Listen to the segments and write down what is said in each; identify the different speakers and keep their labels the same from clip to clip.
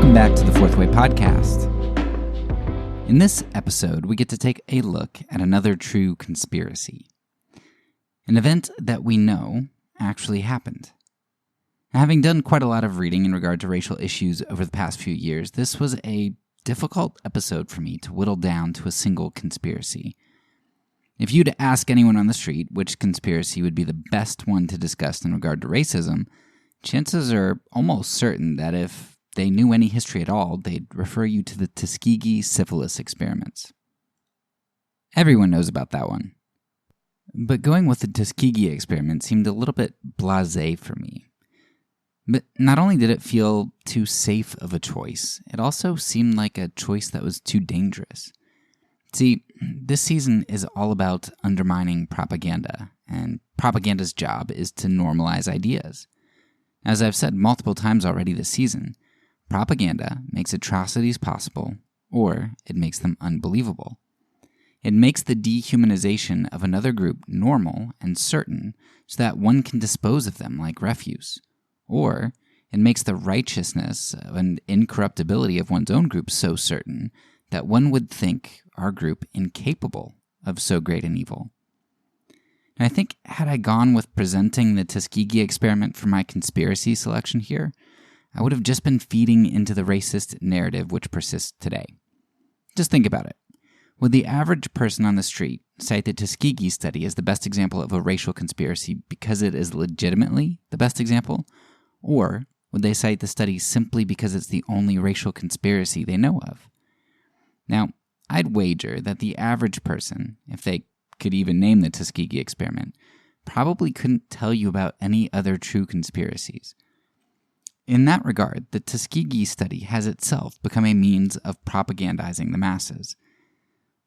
Speaker 1: Welcome back to the Fourth Way Podcast. In this episode, we get to take a look at another true conspiracy. An event that we know actually happened. Now, having done quite a lot of reading in regard to racial issues over the past few years, this was a difficult episode for me to whittle down to a single conspiracy. If you'd ask anyone on the street which conspiracy would be the best one to discuss in regard to racism, chances are almost certain that if they knew any history at all, they'd refer you to the Tuskegee syphilis experiments. Everyone knows about that one. But going with the Tuskegee experiment seemed a little bit blasé for me. But not only did it feel too safe of a choice, it also seemed like a choice that was too dangerous. See, this season is all about undermining propaganda, and propaganda's job is to normalize ideas. As I've said multiple times already this season, propaganda makes atrocities possible, or it makes them unbelievable. It makes the dehumanization of another group normal and certain so that one can dispose of them like refuse. Or it makes the righteousness and incorruptibility of one's own group so certain that one would think our group incapable of so great an evil. And I think had I gone with presenting the Tuskegee experiment for my conspiracy selection here, I would have just been feeding into the racist narrative which persists today. Just think about it. Would the average person on the street cite the Tuskegee study as the best example of a racial conspiracy because it is legitimately the best example? Or would they cite the study simply because it's the only racial conspiracy they know of? Now, I'd wager that the average person, if they could even name the Tuskegee experiment, probably couldn't tell you about any other true conspiracies. In that regard, the Tuskegee study has itself become a means of propagandizing the masses.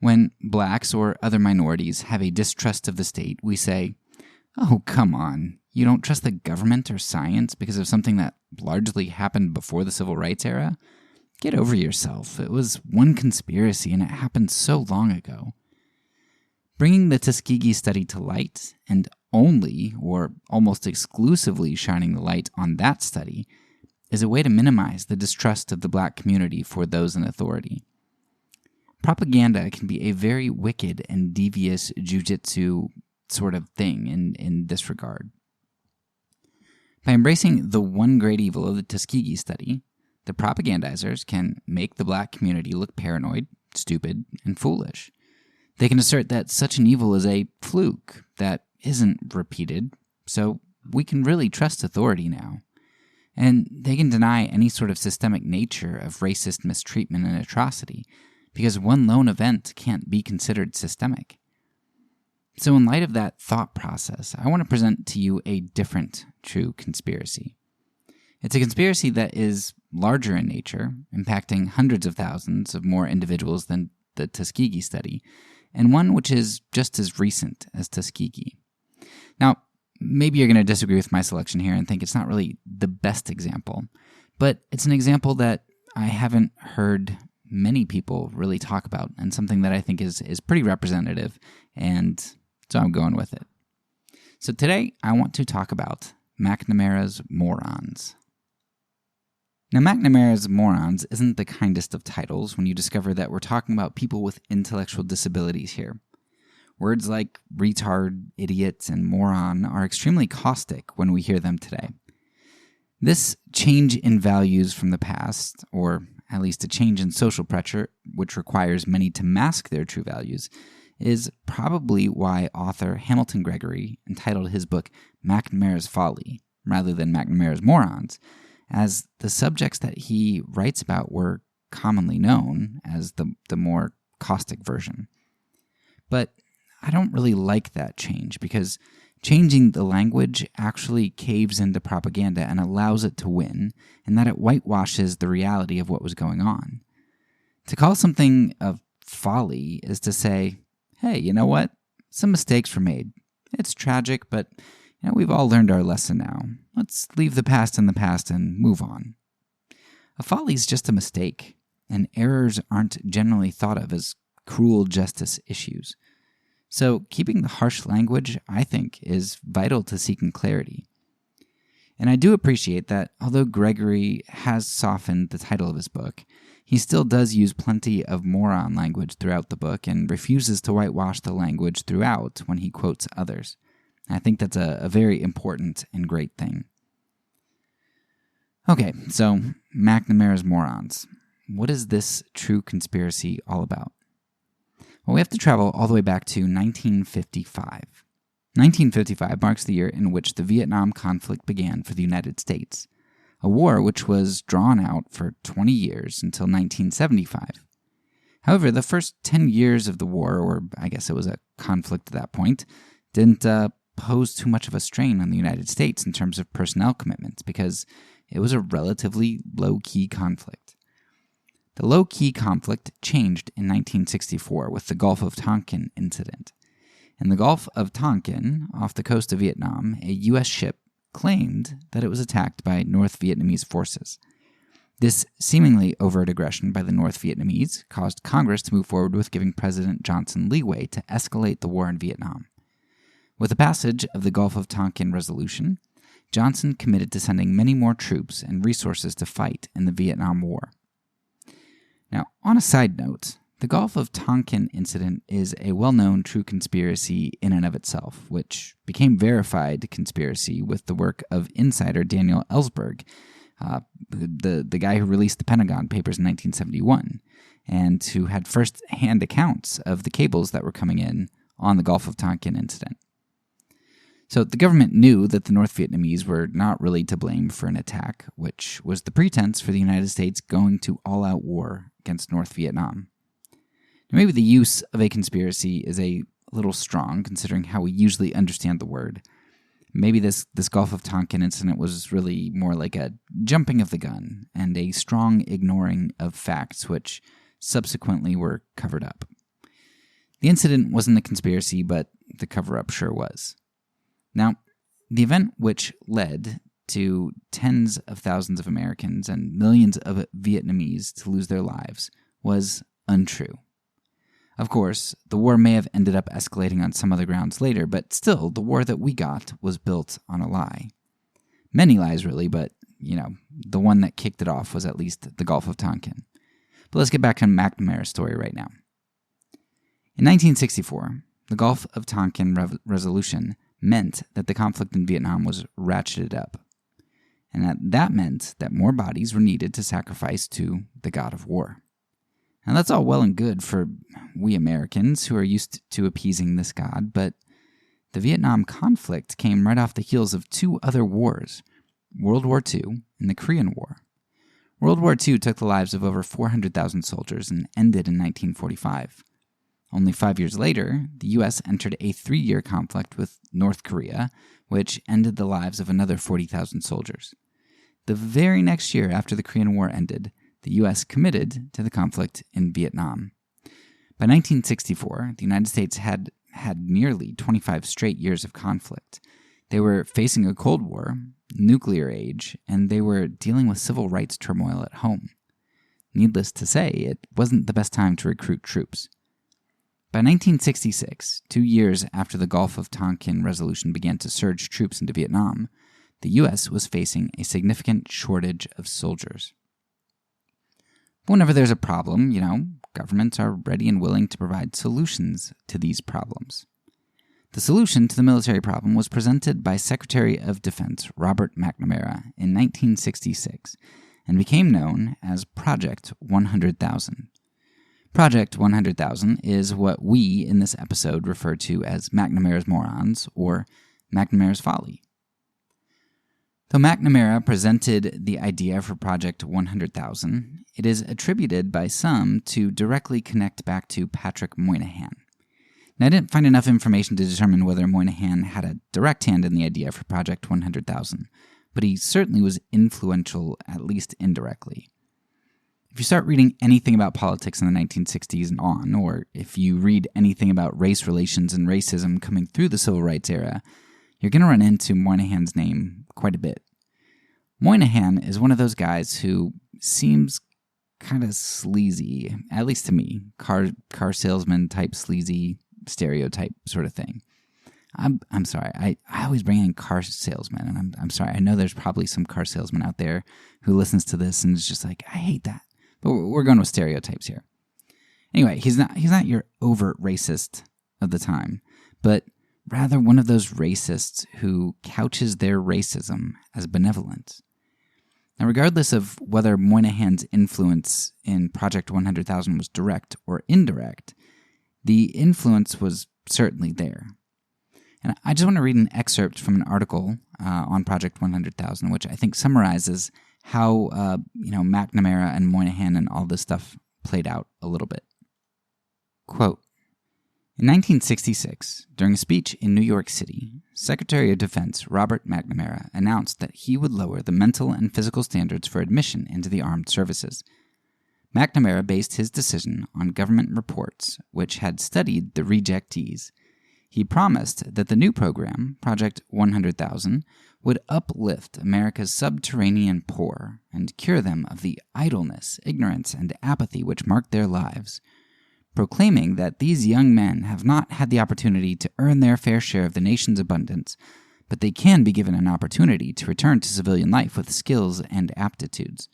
Speaker 1: When blacks or other minorities have a distrust of the state, we say, "Oh, come on, you don't trust the government or science because of something that largely happened before the Civil Rights era? Get over yourself. It was one conspiracy and it happened so long ago." Bringing the Tuskegee study to light, and only or almost exclusively shining the light on that study, is a way to minimize the distrust of the black community for those in authority. Propaganda can be a very wicked and devious jujitsu sort of thing in this regard. By embracing the one great evil of the Tuskegee study, the propagandizers can make the black community look paranoid, stupid, and foolish. They can assert that such an evil is a fluke that isn't repeated, so we can really trust authority now. And they can deny any sort of systemic nature of racist mistreatment and atrocity, because one lone event can't be considered systemic. So in light of that thought process, I want to present to you a different true conspiracy. It's a conspiracy that is larger in nature, impacting hundreds of thousands of more individuals than the Tuskegee study, and one which is just as recent as Tuskegee. Now, maybe you're going to disagree with my selection here and think it's not really the best example, but it's an example that I haven't heard many people really talk about, and something that I think is pretty representative, and so I'm going with it. So today, I want to talk about McNamara's Morons. Now, McNamara's Morons isn't the kindest of titles when you discover that we're talking about people with intellectual disabilities here. Words like retard, idiot, and moron are extremely caustic when we hear them today. This change in values from the past, or at least a change in social pressure, which requires many to mask their true values, is probably why author Hamilton Gregory entitled his book McNamara's Folly, rather than McNamara's Morons, as the subjects that he writes about were commonly known as the more caustic version. But I don't really like that change, because changing the language actually caves into propaganda and allows it to win, and that it whitewashes the reality of what was going on. To call something a folly is to say, hey, you know what? Some mistakes were made. It's tragic, but we've all learned our lesson now. Let's leave the past in the past and move on. A folly is just a mistake, and errors aren't generally thought of as cruel justice issues. So keeping the harsh language, I think, is vital to seeking clarity. And I do appreciate that although Gregory has softened the title of his book, he still does use plenty of moron language throughout the book and refuses to whitewash the language throughout when he quotes others. I think that's a very important and great thing. Okay, so McNamara's Morons. What is this true conspiracy all about? Well, we have to travel all the way back to 1955. 1955 marks the year in which the Vietnam conflict began for the United States, a war which was drawn out for 20 years until 1975. However, the first 10 years of the war, or I guess it was a conflict at that point, didn't pose too much of a strain on the United States in terms of personnel commitments because it was a relatively low-key conflict. The low-key conflict changed in 1964 with the Gulf of Tonkin incident. In the Gulf of Tonkin, off the coast of Vietnam, a U.S. ship claimed that it was attacked by North Vietnamese forces. This seemingly overt aggression by the North Vietnamese caused Congress to move forward with giving President Johnson leeway to escalate the war in Vietnam. With the passage of the Gulf of Tonkin resolution, Johnson committed to sending many more troops and resources to fight in the Vietnam War. Now, on a side note, the Gulf of Tonkin incident is a well-known true conspiracy in and of itself, which became verified conspiracy with the work of insider Daniel Ellsberg, the guy who released the Pentagon Papers in 1971, and who had first-hand accounts of the cables that were coming in on the Gulf of Tonkin incident. So the government knew that the North Vietnamese were not really to blame for an attack, which was the pretense for the United States going to all-out war against North Vietnam. Now, maybe the use of a conspiracy is a little strong, considering how we usually understand the word. Maybe this Gulf of Tonkin incident was really more like a jumping of the gun and a strong ignoring of facts which subsequently were covered up. The incident wasn't a conspiracy, but the cover-up sure was. Now, the event which led to tens of thousands of Americans and millions of Vietnamese to lose their lives was untrue. Of course, the war may have ended up escalating on some other grounds later, but still, the war that we got was built on a lie. Many lies, really, but, the one that kicked it off was at least the Gulf of Tonkin. But let's get back to McNamara's story right now. In 1964, the Gulf of Tonkin resolution meant that the conflict in Vietnam was ratcheted up, and that meant that more bodies were needed to sacrifice to the god of war. Now that's all well and good for we Americans who are used to appeasing this god, but the Vietnam conflict came right off the heels of two other wars, World War II and the Korean War. World War II took the lives of over 400,000 soldiers and ended in 1945. Only 5 years later, the U.S. entered a 3-year conflict with North Korea, which ended the lives of another 40,000 soldiers. The very next year after the Korean War ended, the U.S. committed to the conflict in Vietnam. By 1964, the United States had nearly 25 straight years of conflict. They were facing a Cold War, nuclear age, and they were dealing with civil rights turmoil at home. Needless to say, it wasn't the best time to recruit troops. By 1966, 2 years after the Gulf of Tonkin resolution began to surge troops into Vietnam, the U.S. was facing a significant shortage of soldiers. But whenever there's a problem, governments are ready and willing to provide solutions to these problems. The solution to the military problem was presented by Secretary of Defense Robert McNamara in 1966 and became known as Project 100,000. Project 100,000 is what we in this episode refer to as McNamara's Morons or McNamara's Folly. Though McNamara presented the idea for Project 100,000, it is attributed by some to directly connect back to Patrick Moynihan. Now, I didn't find enough information to determine whether Moynihan had a direct hand in the idea for Project 100,000, but he certainly was influential, at least indirectly. If you start reading anything about politics in the 1960s and on, or if you read anything about race relations and racism coming through the civil rights era, you're going to run into Moynihan's name quite a bit. Moynihan is one of those guys who seems kind of sleazy, at least to me, car salesman type sleazy stereotype sort of thing. I'm sorry. I always bring in car salesmen, and I'm sorry. I know there's probably some car salesman out there who listens to this and is just like, I hate that. But we're going with stereotypes here. Anyway, he's not your overt racist of the time, but rather one of those racists who couches their racism as benevolent. Now, regardless of whether Moynihan's influence in Project 100,000 was direct or indirect, the influence was certainly there. And I just want to read an excerpt from an article on Project 100,000, which I think summarizes how McNamara and Moynihan and all this stuff played out a little bit. Quote, in 1966, during a speech in New York City, Secretary of Defense Robert McNamara announced that he would lower the mental and physical standards for admission into the armed services. McNamara based his decision on government reports which had studied the rejectees. He promised that the new program, Project 100,000, would uplift America's subterranean poor and cure them of the idleness, ignorance, and apathy which marked their lives, proclaiming that these young men have not had the opportunity to earn their fair share of the nation's abundance, but they can be given an opportunity to return to civilian life with skills and aptitudes.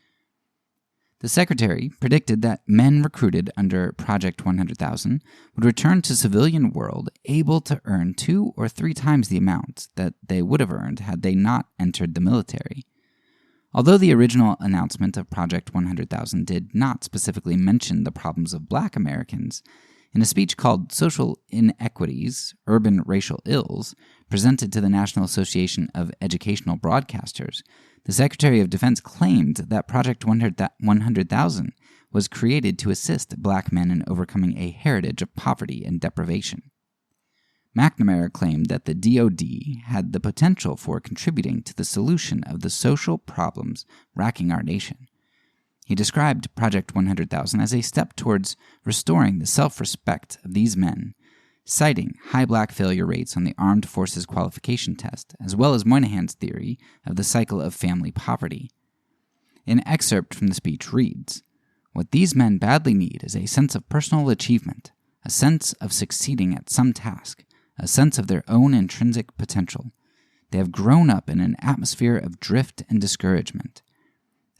Speaker 1: The Secretary predicted that men recruited under Project 100,000 would return to civilian world able to earn 2 or 3 times the amount that they would have earned had they not entered the military. Although the original announcement of Project 100,000 did not specifically mention the problems of Black Americans, in a speech called Social Inequities, Urban Racial Ills, presented to the National Association of Educational Broadcasters, the Secretary of Defense claimed that Project 100,000 was created to assist Black men in overcoming a heritage of poverty and deprivation. McNamara claimed that the DoD had the potential for contributing to the solution of the social problems racking our nation. He described Project 100,000 as a step towards restoring the self-respect of these men, citing high Black failure rates on the Armed Forces Qualification Test, as well as Moynihan's theory of the cycle of family poverty. An excerpt from the speech reads, "What these men badly need is a sense of personal achievement, a sense of succeeding at some task, a sense of their own intrinsic potential. They have grown up in an atmosphere of drift and discouragement.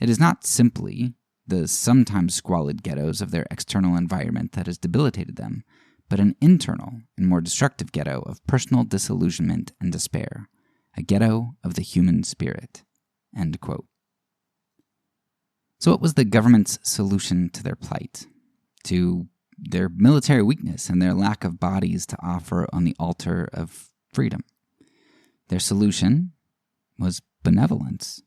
Speaker 1: It is not simply the sometimes squalid ghettos of their external environment that has debilitated them, but an internal and more destructive ghetto of personal disillusionment and despair, a ghetto of the human spirit." End quote. So what was the government's solution to their plight, to their military weakness and their lack of bodies to offer on the altar of freedom? Their solution was benevolence.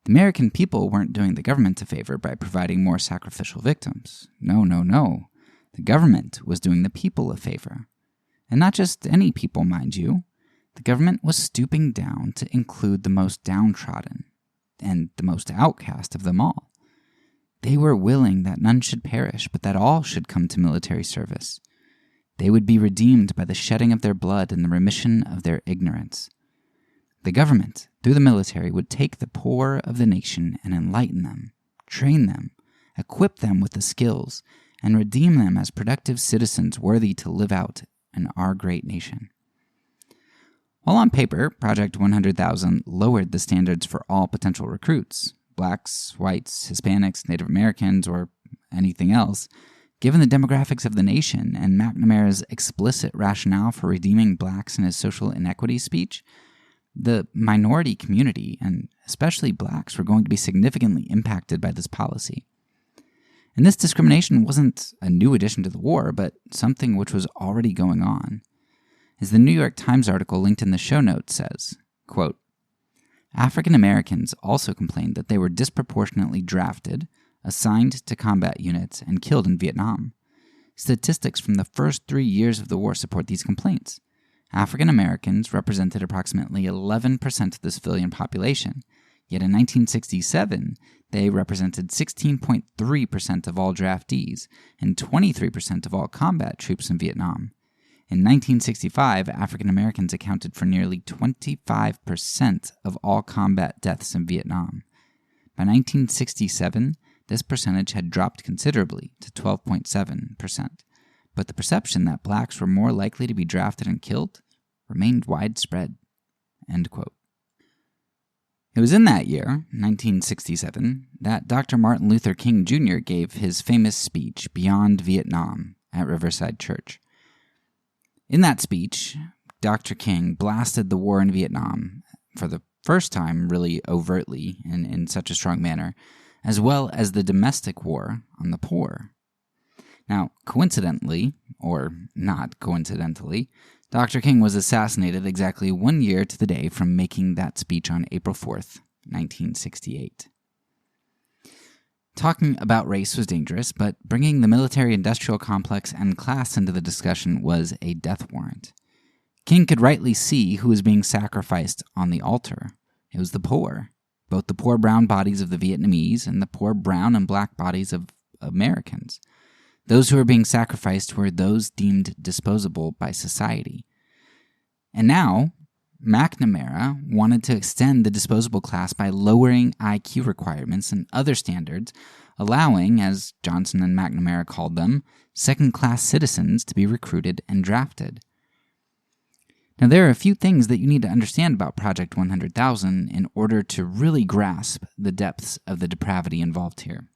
Speaker 1: The American people weren't doing the government a favor by providing more sacrificial victims. No. The government was doing the people a favor. And not just any people, mind you. The government was stooping down to include the most downtrodden and the most outcast of them all. They were willing that none should perish, but that all should come to military service. They would be redeemed by the shedding of their blood and the remission of their ignorance. The government, through the military, would take the poor of the nation and enlighten them, train them, equip them with the skills, and redeem them as productive citizens worthy to live out in our great nation. While on paper, Project 100,000 lowered the standards for all potential recruits, Blacks, whites, Hispanics, Native Americans, or anything else, given the demographics of the nation and McNamara's explicit rationale for redeeming Blacks in his social inequities speech, the minority community, and especially Blacks, were going to be significantly impacted by this policy. And this discrimination wasn't a new addition to the war, but something which was already going on. As the New York Times article linked in the show notes says, quote, African Americans also complained that they were disproportionately drafted, assigned to combat units, and killed in Vietnam. Statistics from the first 3 years of the war support these complaints. African Americans represented approximately 11% of the civilian population, yet in 1967, they represented 16.3% of all draftees and 23% of all combat troops in Vietnam. In 1965, African Americans accounted for nearly 25% of all combat deaths in Vietnam. By 1967, this percentage had dropped considerably to 12.7%, but the perception that Blacks were more likely to be drafted and killed remained widespread." End quote. It was in that year, 1967, that Dr. Martin Luther King Jr. gave his famous speech, Beyond Vietnam, at Riverside Church. In that speech, Dr. King blasted the war in Vietnam for the first time really overtly and in such a strong manner, as well as the domestic war on the poor. Now, coincidentally, or not coincidentally, Dr. King was assassinated exactly 1 year to the day from making that speech on April 4th, 1968. Talking about race was dangerous, but bringing the military-industrial complex and class into the discussion was a death warrant. King could rightly see who was being sacrificed on the altar. It was the poor, both the poor brown bodies of the Vietnamese and the poor brown and black bodies of Americans. Those who were being sacrificed were those deemed disposable by society. And now, McNamara wanted to extend the disposable class by lowering IQ requirements and other standards, allowing, as Johnson and McNamara called them, second-class citizens to be recruited and drafted. Now, there are a few things that you need to understand about Project 100,000 in order to really grasp the depths of the depravity involved here.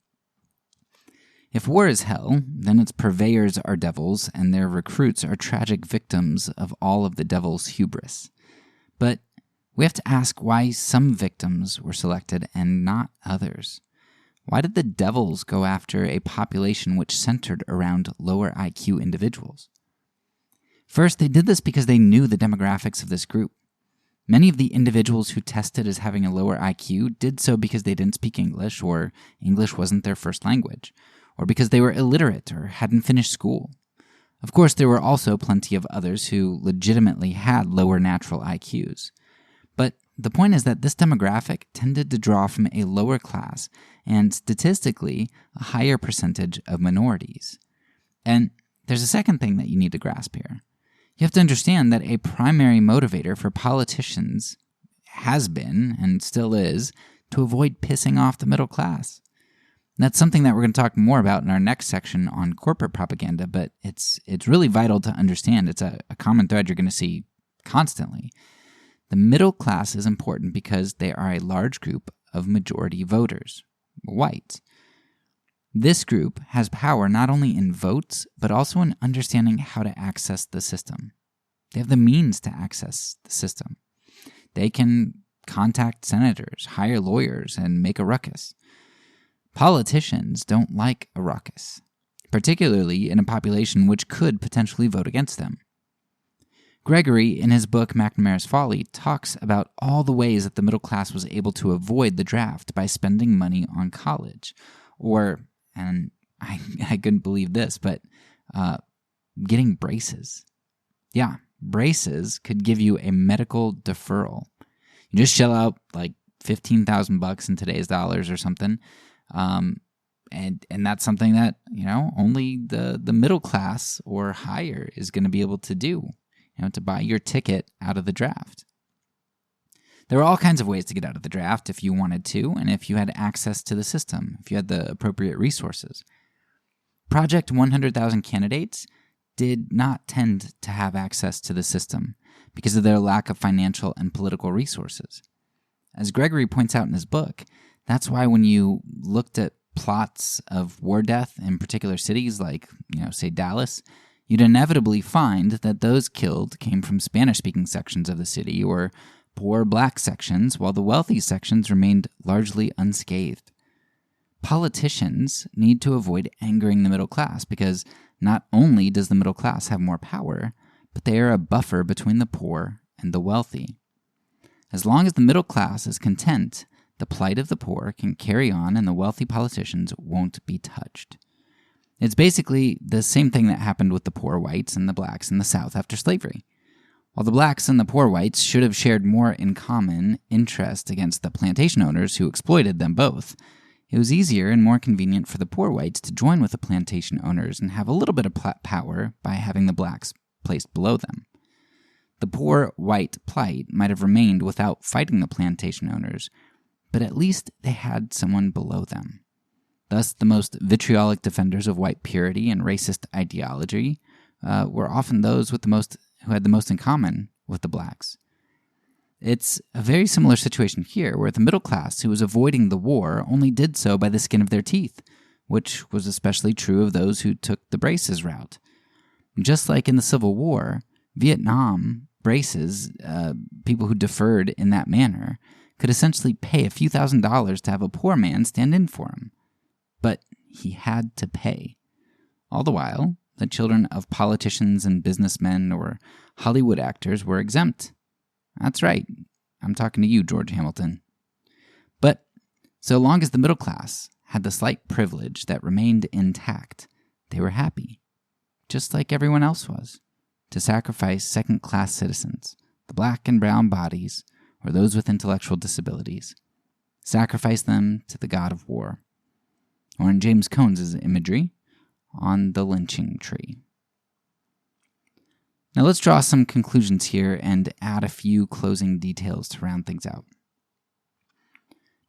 Speaker 1: If war is hell, then its purveyors are devils, and their recruits are tragic victims of all of the devil's hubris. But we have to ask why some victims were selected and not others. Why did the devils go after a population which centered around lower IQ individuals? First, they did this because they knew the demographics of this group. Many of the individuals who tested as having a lower IQ did so because they didn't speak English, or English wasn't their first language, or because they were illiterate or hadn't finished school. Of course, there were also plenty of others who legitimately had lower natural IQs. But the point is that this demographic tended to draw from a lower class and, statistically, a higher percentage of minorities. And there's a second thing that you need to grasp here. You have to understand that a primary motivator for politicians has been, and still is, to avoid pissing off the middle class. That's something that we're going to talk more about in our next section on corporate propaganda, but it's really vital to understand. It's a common thread you're going to see constantly. The middle class is important because they are a large group of majority voters, whites. This group has power not only in votes, but also in understanding how to access the system. They have the means to access the system. They can contact senators, hire lawyers, and make a ruckus. Politicians don't like a ruckus, particularly in a population which could potentially vote against them. Gregory, in his book McNamara's Folly, talks about all the ways that the middle class was able to avoid the draft by spending money on college, or, and I couldn't believe this, but getting braces. Yeah, braces could give you a medical deferral. You just shell out like $15,000 in today's dollars or something. And that's something that, only the middle class or higher is going to be able to do, to buy your ticket out of the draft. There are all kinds of ways to get out of the draft if you wanted to, and if you had access to the system, if you had the appropriate resources. Project 100,000 candidates did not tend to have access to the system because of their lack of financial and political resources. As Gregory points out in his book, that's why when you looked at plots of war death in particular cities like, say Dallas, you'd inevitably find that those killed came from Spanish-speaking sections of the city or poor black sections, while the wealthy sections remained largely unscathed. Politicians need to avoid angering the middle class because not only does the middle class have more power, but they are a buffer between the poor and the wealthy. As long as the middle class is content, the plight of the poor can carry on and the wealthy politicians won't be touched. It's basically the same thing that happened with the poor whites and the blacks in the South after slavery. While the blacks and the poor whites should have shared more in common interest against the plantation owners who exploited them both, it was easier and more convenient for the poor whites to join with the plantation owners and have a little bit of power by having the blacks placed below them. The poor white plight might have remained without fighting the plantation owners, but at least they had someone below them. Thus, the most vitriolic defenders of white purity and racist ideology were often those who had the most in common with the blacks. It's a very similar situation here, where the middle class who was avoiding the war only did so by the skin of their teeth, which was especially true of those who took the braces route. Just like in the Civil War, Vietnam braces, people who deferred in that manner, could essentially pay a few $1,000s to have a poor man stand in for him. But he had to pay. All the while, the children of politicians and businessmen or Hollywood actors were exempt. That's right. I'm talking to you, George Hamilton. But so long as the middle class had the slight privilege that remained intact, they were happy, just like everyone else was, to sacrifice second-class citizens, the black and brown bodies, or those with intellectual disabilities. Sacrifice them to the god of war. Or in James Cone's imagery, on the lynching tree. Now let's draw some conclusions here and add a few closing details to round things out.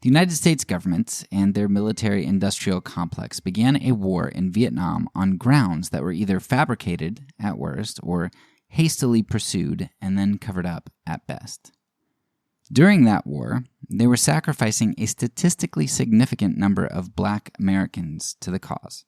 Speaker 1: The United States government and their military-industrial complex began a war in Vietnam on grounds that were either fabricated, at worst, or hastily pursued and then covered up at best. During that war, they were sacrificing a statistically significant number of black Americans to the cause.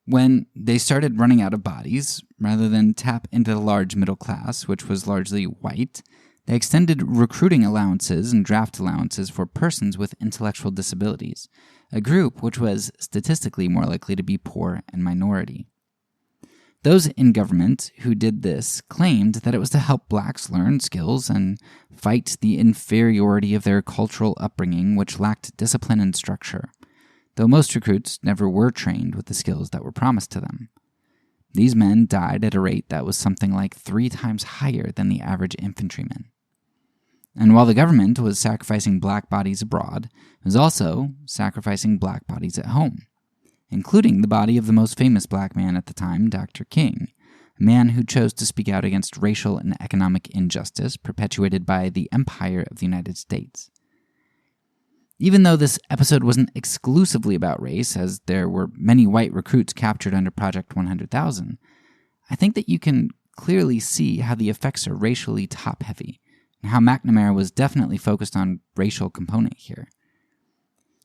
Speaker 1: When they started running out of bodies, rather than tap into the large middle class, which was largely white, they extended recruiting allowances and draft allowances for persons with intellectual disabilities, a group which was statistically more likely to be poor and minority. Those in government who did this claimed that it was to help blacks learn skills and fight the inferiority of their cultural upbringing, which lacked discipline and structure, though most recruits never were trained with the skills that were promised to them. These men died at a rate that was something like 3 times higher than the average infantryman. And while the government was sacrificing black bodies abroad, it was also sacrificing black bodies at home, including the body of the most famous black man at the time, Dr. King, a man who chose to speak out against racial and economic injustice perpetuated by the Empire of the United States. Even though this episode wasn't exclusively about race, as there were many white recruits captured under Project 100,000, I think that you can clearly see how the effects are racially top-heavy, and how McNamara was definitely focused on racial component here.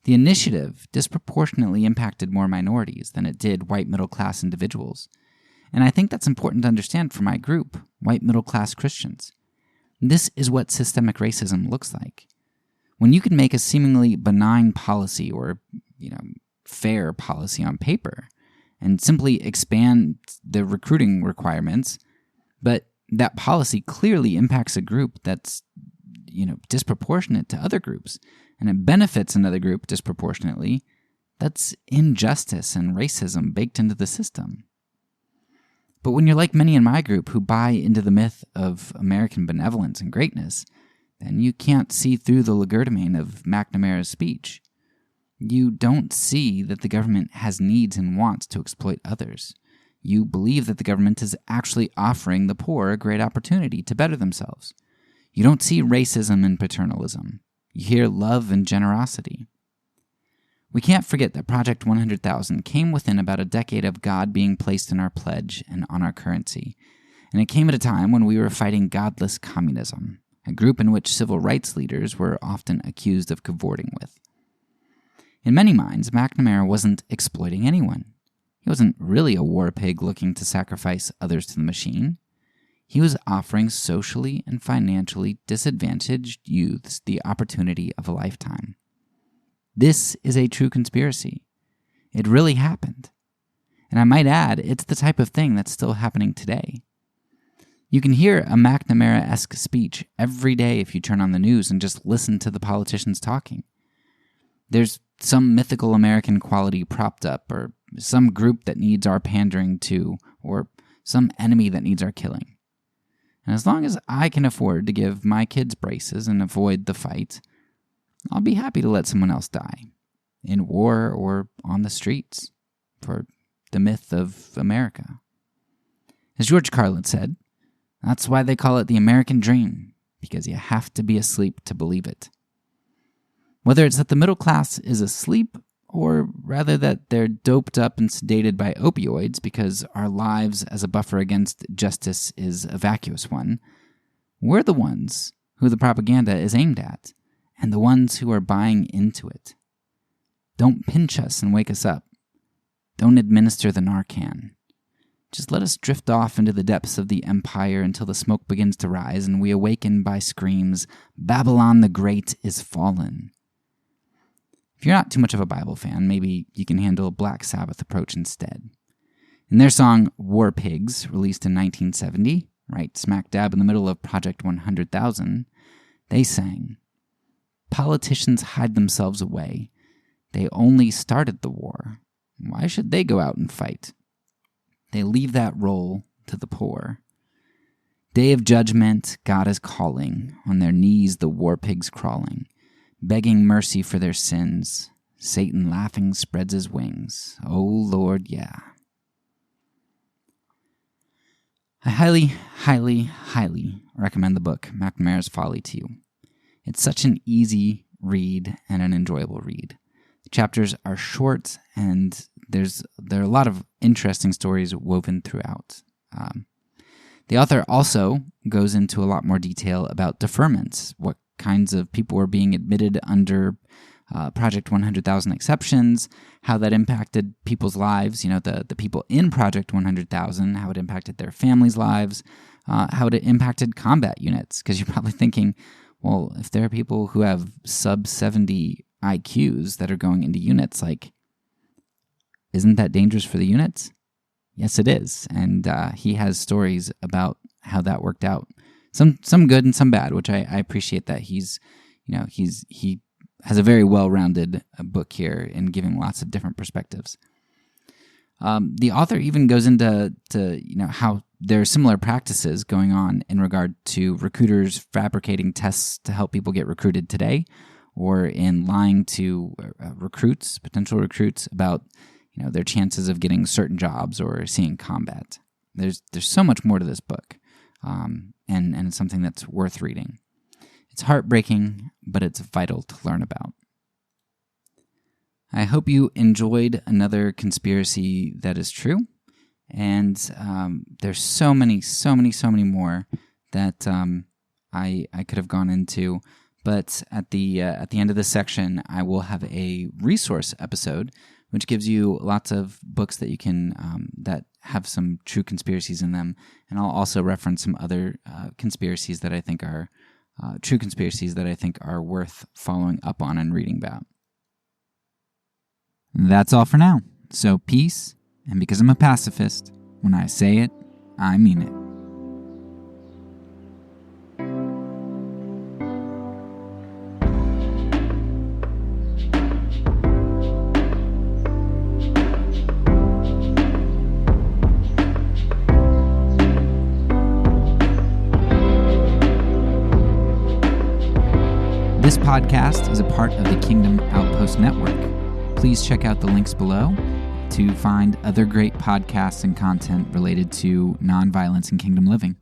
Speaker 1: The initiative disproportionately impacted more minorities than it did white middle-class individuals, and I think that's important to understand for my group, white middle-class Christians. This is what systemic racism looks like. When you can make a seemingly benign policy or, fair policy on paper and simply expand the recruiting requirements, but that policy clearly impacts a group that's, disproportionate to other groups, and it benefits another group disproportionately, that's injustice and racism baked into the system. But when you're like many in my group who buy into the myth of American benevolence and greatness, then you can't see through the legerdemain of McNamara's speech. You don't see that the government has needs and wants to exploit others. You believe that the government is actually offering the poor a great opportunity to better themselves. You don't see racism and paternalism. You hear love and generosity. We can't forget that Project 100,000 came within about a decade of God being placed in our pledge and on our currency, and it came at a time when we were fighting godless communism, a group in which civil rights leaders were often accused of cavorting with. In many minds, McNamara wasn't exploiting anyone. He wasn't really a war pig looking to sacrifice others to the machine. He was offering socially and financially disadvantaged youths the opportunity of a lifetime. This is a true conspiracy. It really happened. And I might add, it's the type of thing that's still happening today. You can hear a McNamara-esque speech every day if you turn on the news and just listen to the politicians talking. There's some mythical American quality propped up, or some group that needs our pandering to, or some enemy that needs our killing. And as long as I can afford to give my kids braces and avoid the fight, I'll be happy to let someone else die, in war or on the streets, for the myth of America. As George Carlin said, that's why they call it the American dream, because you have to be asleep to believe it. Whether it's that the middle class is asleep, or rather that they're doped up and sedated by opioids because our lives as a buffer against justice is a vacuous one, We're the ones who the propaganda is aimed at, and the ones who are buying into it. Don't pinch us and wake us up. Don't administer the Narcan. Just let us drift off into the depths of the empire until the smoke begins to rise and we awaken by screams, "Babylon the Great is fallen." If you're not too much of a Bible fan, maybe you can handle a Black Sabbath approach instead. In their song War Pigs, released in 1970, right smack dab in the middle of Project 100,000, they sang, "Politicians hide themselves away. They only started the war. Why should they go out and fight? They leave that role to the poor. Day of judgment, God is calling, on their knees the war pigs crawling, begging mercy for their sins. Satan laughing spreads his wings. Oh Lord, yeah." I highly, highly, highly recommend the book McNamara's Folly to you. It's such an easy read and an enjoyable read. The chapters are short and there are a lot of interesting stories woven throughout. The author also goes into a lot more detail about deferments, what kinds of people were being admitted under Project 100,000 exceptions, how that impacted people's lives, the people in Project 100,000, how it impacted their families' lives, how it impacted combat units. Because you're probably thinking, well, if there are people who have sub-70 IQs that are going into units, isn't that dangerous for the units? Yes, it is. And he has stories about how that worked out. Some good and some bad, which I appreciate that he has a very well-rounded book here in giving lots of different perspectives. The author even goes into how there are similar practices going on in regard to recruiters fabricating tests to help people get recruited today, or in lying to potential recruits about their chances of getting certain jobs or seeing combat. There's so much more to this book, and it's something that's worth reading. It's heartbreaking, but it's vital to learn about. I hope you enjoyed another conspiracy that is true, and there's so many more that I could have gone into. But at the end of this section, I will have a resource episode, which gives you lots of books that you can that have some true conspiracies in them, and I'll also reference some other conspiracies that I think are true conspiracies that I think are worth following up on and reading about. That's all for now. So peace, and because I'm a pacifist, when I say it, I mean it. This podcast is a part of the Kingdom Outpost Network. Please check out the links below to find other great podcasts and content related to nonviolence and kingdom living.